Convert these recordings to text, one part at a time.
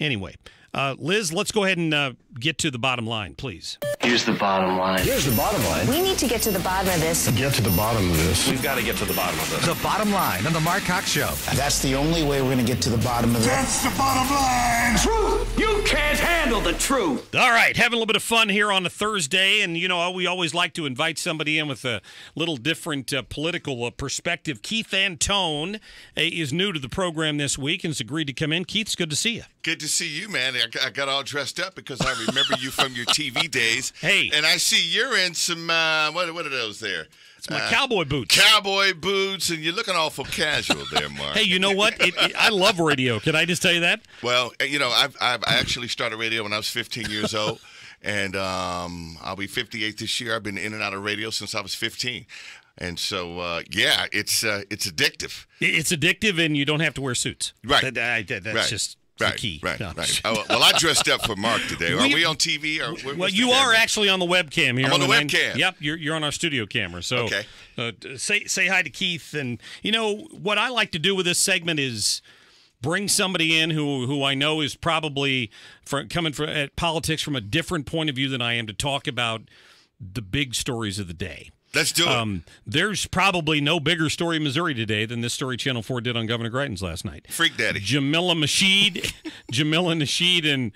Anyway, Liz, let's go ahead and get to the bottom line, please. Here's the bottom line. Here's the bottom line. We need to get to the bottom of this. Get to the bottom of this. We've got to get to the bottom of this. The bottom line on the Marc Cox Show. That's the only way we're going to get to the bottom of this. That's the bottom line. Truth! You can't handle the truth. All right, having a little bit of fun here on a Thursday, and we always like to invite somebody in with a little different political perspective. Keith Antone is new to the program this week and has agreed to come in. Keith, it's good to see you. Good to see you, man. I got all dressed up because I remember you from your TV days. Hey. And I see you're in some, what are those there? It's my cowboy boots. Cowboy boots, and you're looking awful casual there, Mark. Hey, you know what? I love radio. Can I just tell you that? Well, I actually started radio when I was 15 years old. And I'll be 58 this year. I've been in and out of radio since I was 15. And so, it's addictive. It's addictive, and you don't have to wear suits. Right. That's just the key. Right. No. Well, I dressed up for Mark today. Are we on TV? Well, you are actually on the webcam here. I'm on the webcam. Yep, you're on our studio camera. So okay. Say hi to Keith. And, what I like to do with this segment is bring somebody in who I know is probably coming at politics from a different point of view than I am to talk about the big stories of the day. Let's do it. There's probably no bigger story in Missouri today than this story Channel 4 did on Governor Greitens last night. Freak Daddy. Jamila Nasheed, and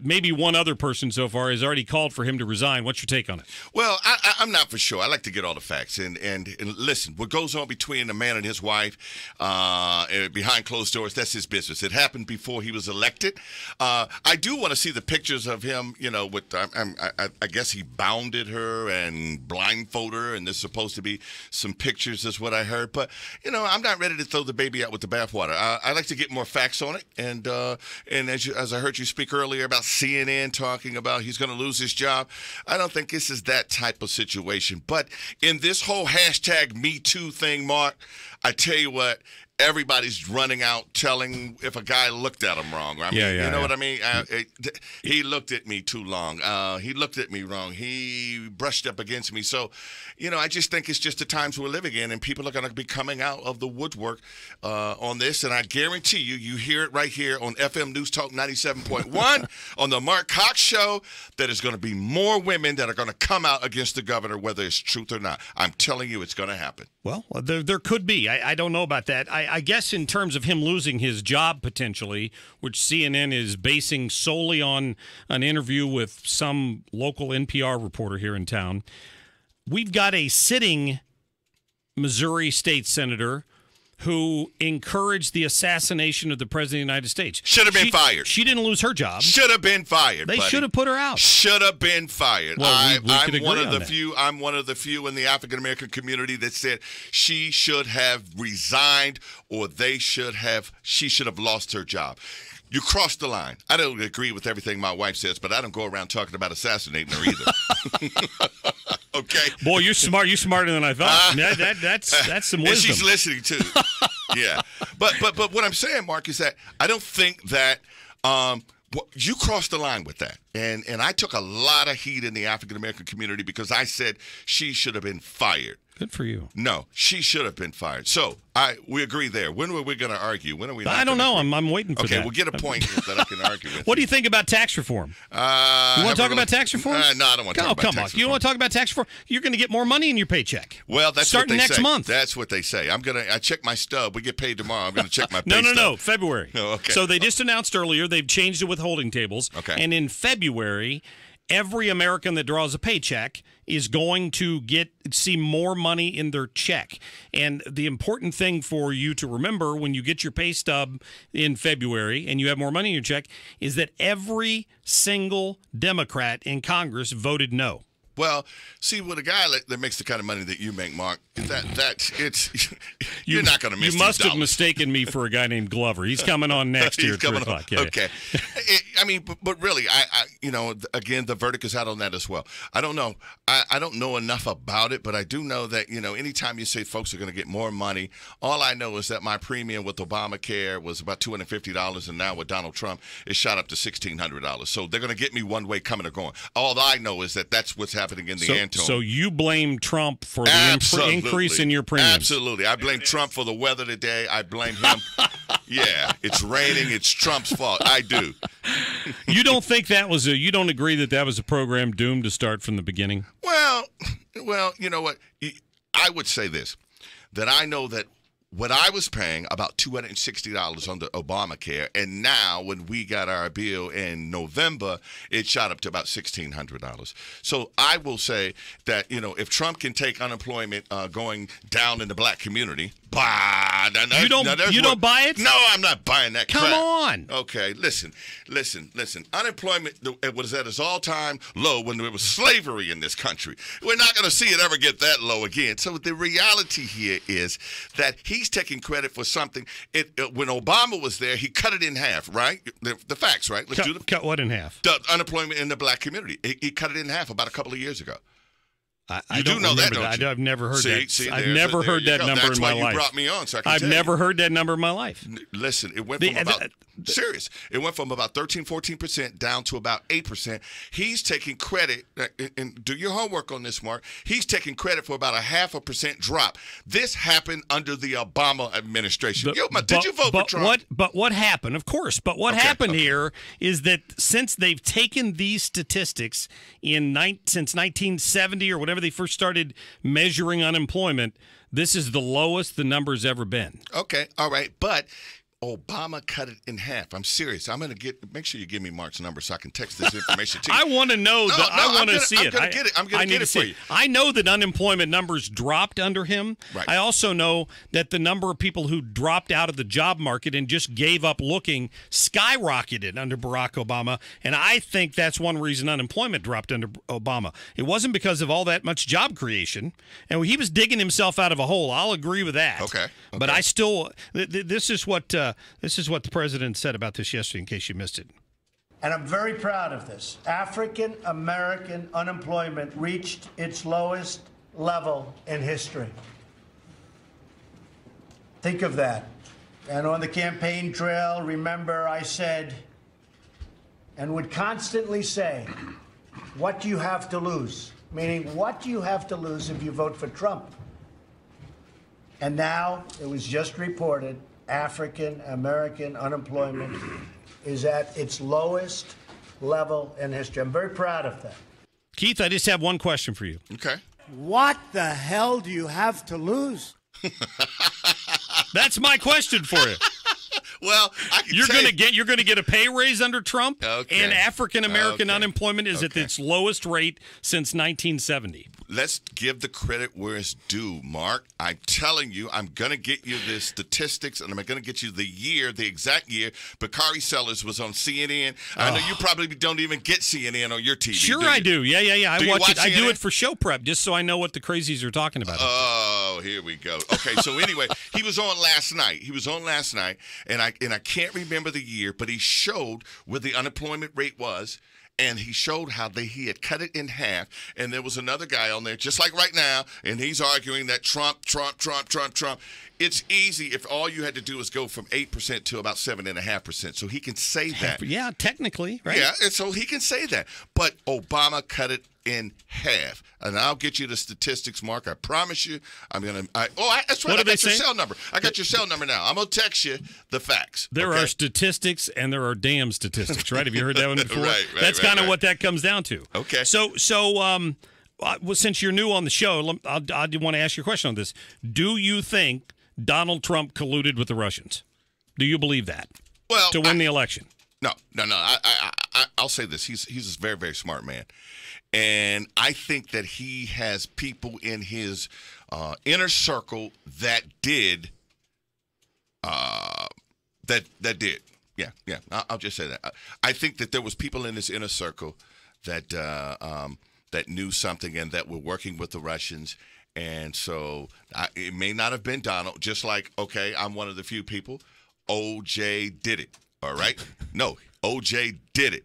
maybe one other person so far has already called for him to resign. What's your take on it? Well, I'm not for sure. I like to get all the facts. And listen, what goes on between a man and his wife behind closed doors, that's his business. It happened before he was elected. I do want to see the pictures of him, with I guess he bounded her and blindfolded her. And there's supposed to be some pictures, is what I heard. But, I'm not ready to throw the baby out with the bathwater. I like to get more facts on it. And as I heard you speak earlier about CNN talking about he's going to lose his job, I don't think this is that type of situation. But in this whole hashtag Me Too thing, Mark, I tell you what, everybody's running out telling if a guy looked at him wrong. I mean, you know what I mean? He looked at me too long. He looked at me wrong. He brushed up against me. So, I just think it's just the times we're living in, and people are going to be coming out of the woodwork on this. And I guarantee you hear it right here on FM News Talk 97.1 on the Marc Cox Show, that there's going to be more women that are going to come out against the governor, whether it's truth or not. I'm telling you, it's going to happen. Well, there could be. I don't know about that. I guess in terms of him losing his job potentially, which CNN is basing solely on an interview with some local NPR reporter here in town, we've got a sitting Missouri state senator who encouraged the assassination of the president of the United States. Should have been fired. She didn't lose her job. Should have been fired. They should have put her out. Should have been fired. Well, I'm one of the few. I'm one of the few in the African American community that said she should have resigned, or she should have lost her job. You crossed the line. I don't agree with everything my wife says, but I don't go around talking about assassinating her either. Okay. Boy, you're smart. You're smarter than I thought. That's some wisdom. And she's listening too. Yeah. But what I'm saying, Mark, is that I don't think that you crossed the line with that. And I took a lot of heat in the African American community because I said she should have been fired. Good for you. No, she should have been fired. So we agree there. When were we going to argue? When are we? I don't know. I'm waiting for that. Okay, we'll get a point that I can argue with. What do you think about tax reform? You want to talk about tax reform? No, I don't want to talk about tax reform. You don't want to talk about tax reform? You're going to get more money in your paycheck. Well, that's starting what they next say. month. That's what they say. I check my stub. We get paid tomorrow. I'm going to check my pay stub. No, February. Oh, okay. So they just announced earlier they've changed the withholding tables. Okay. And in February, every American that draws a paycheck is going to see more money in their check. And the important thing for you to remember when you get your pay stub in February and you have more money in your check is that every single Democrat in Congress voted no. Well, see, with a guy that makes the kind of money that you make, Mark, you're not going to miss. You must have dollars. mistaken me for a guy named Glover. He's coming on next year at 3 o'clock. Yeah, okay. But really, again, the verdict is out on that as well. I don't know. I don't know enough about it, but I do know that, anytime you say folks are going to get more money, all I know is that my premium with Obamacare was about $250, and now with Donald Trump, it shot up to $1,600. So they're going to get me one way coming or going. All I know is that that's what's happening in the Antone. So you blame Trump for the increase in your premiums? Absolutely. I blame Trump for the weather today. I blame him Yeah, it's raining. It's Trump's fault. I do. You don't think that was you don't agree that was a program doomed to start from the beginning? Well, you know what? I would say this, that I know that what I was paying, about $260 under Obamacare, and now when we got our bill in November, it shot up to about $1,600. So I will say that, if Trump can take unemployment going down in the black community, you don't buy it? No, I'm not buying that crap. Come on. Okay, listen. Unemployment was at its all-time low when there was slavery in this country. We're not going to see it ever get that low again. So the reality here is that he's taking credit for something. When Obama was there, he cut it in half, right? The facts, right? Cut what in half? The unemployment in the black community. He cut it in half about a couple of years ago. I do know that, don't you? I've never heard that. I've never heard that number in my life. That's why you brought me on, so I can I've never heard that number in my life. Listen, it went from about 13-14% down to about 8%. He's taking credit, and do your homework on this, Mark. He's taking credit for about a 0.5% drop. This happened under the Obama administration. Did you vote for Trump? But what happened? Of course. But what happened here is that since they've taken these statistics since 1970 or whatever they first started measuring unemployment, this is the lowest the number's ever been. Okay, all right, but Obama cut it in half. I'm serious. I'm going to make sure you give me Mark's number so I can text this information to you. I want to know. I want to see it. I'm going to get it. I'm going to get it for you. I know that unemployment numbers dropped under him. Right. I also know that the number of people who dropped out of the job market and just gave up looking skyrocketed under Barack Obama, and I think that's one reason unemployment dropped under Obama. It wasn't because of all that much job creation, and he was digging himself out of a hole. I'll agree with that. Okay. But I still, this is what the president said about this yesterday, in case you missed it. And I'm very proud of this. African American unemployment reached its lowest level in history. Think of that. And on the campaign trail, remember I said, and would constantly say, what do you have to lose? Meaning, what do you have to lose if you vote for Trump? And now, it was just reported, African American unemployment is at its lowest level in history. I'm very proud of that. Keith, I just have one question for you. Okay. What the hell do you have to lose? That's my question for you. Well, you're going to get a pay raise under Trump, okay. And African American unemployment is at its lowest rate since 1970. Let's give the credit where it's due, Mark. I'm telling you, I'm going to get you the statistics, and I'm going to get you the exact year. Bakari Sellers was on CNN. I know you probably don't even get CNN on your TV. Sure, I do. Yeah. I watch it. CNN? I do it for show prep, just so I know what the crazies are talking about. Oh, here we go. Okay, so anyway, he was on last night. And I can't remember the year, but he showed where the unemployment rate was. And he showed how he had cut it in half. And there was another guy on there, just like right now, and he's arguing that Trump. It's easy if all you had to do is go from 8% to about 7.5%. So he can say that. Yeah, technically, right? Yeah, and so he can say that. But Obama cut it in half. And I'll get you the statistics, Mark. I promise you. That's right. I got your cell number. I got your cell number now. I'm going to text you the facts. There are statistics and there are damn statistics, right? Have you heard that one before? Right. That's kind of what that comes down to. Okay. So, since you're new on the show, I want to ask you a question on this. Do you think Donald Trump colluded with the Russians? Do you believe that? Well, to win the election? No. I'll say this. He's a very, very smart man. And I think that he has people in his inner circle that did. That did. Yeah. I'll just say that. I think that there was people in his inner circle that that knew something and that were working with the Russians. And so it may not have been Donald. Just like, okay, I'm one of the few people. O.J. did it. All right? No. O.J. did it.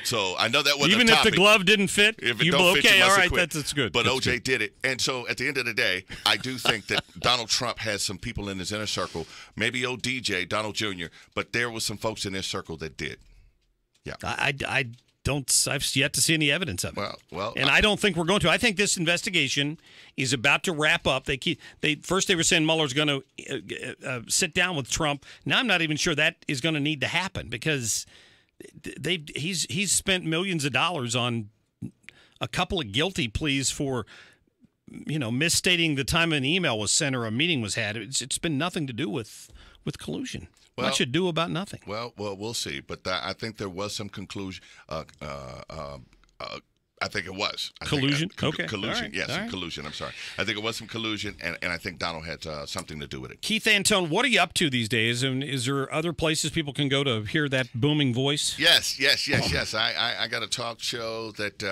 So I know that wasn't even if the glove didn't fit. If it don't fit, okay, you must all have right, quit. that's good. But that's O.J. good. did it, and so at the end of the day, I do think that Donald Trump has some people in his inner circle. Maybe ODJ, Donald Jr., but there was some folks in his circle that did. Yeah, I I've yet to see any evidence of it. Well, and I don't think we're going to. I think this investigation is about to wrap up. First they were saying Mueller's going to sit down with Trump. Now I'm not even sure that is going to need to happen because he's spent millions of dollars on a couple of guilty pleas for misstating the time an email was sent or a meeting was had. It's been nothing to do with collusion. Well, much ado about nothing. Well, we'll see. But I think there was some conclusion. I think it was. Collusion? Okay. Collusion, right. yes, Right. Collusion. I'm sorry. I think it was some collusion, and I think Donald had something to do with it. Keith Antone, what are you up to these days? And is there other places people can go to hear that booming voice? Yes. I got a talk show that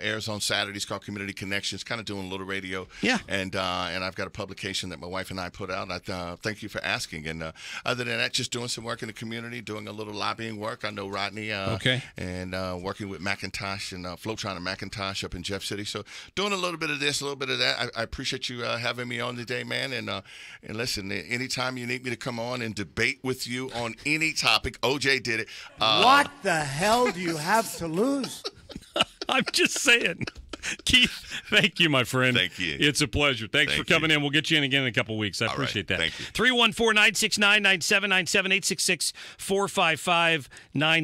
airs on Saturdays called Community Connections, kind of doing a little radio. Yeah. And I've got a publication that my wife and I put out. I thank you for asking. And other than that, just doing some work in the community, doing a little lobbying work. I know Rodney. Okay. And working with Macintosh and Flowtron and Macintosh up in Jeff City. So doing a little bit of this, a little bit of that. I appreciate you having me on today, man. And listen, anytime you need me to come on and debate with you on any topic, OJ did it. What the hell do you have to lose? I'm just saying. Keith, thank you, my friend. Thank you. It's a pleasure. Thanks for coming in. We'll get you in again in a couple of weeks. I appreciate that. Thank you. 314-969-9797, 866-455-9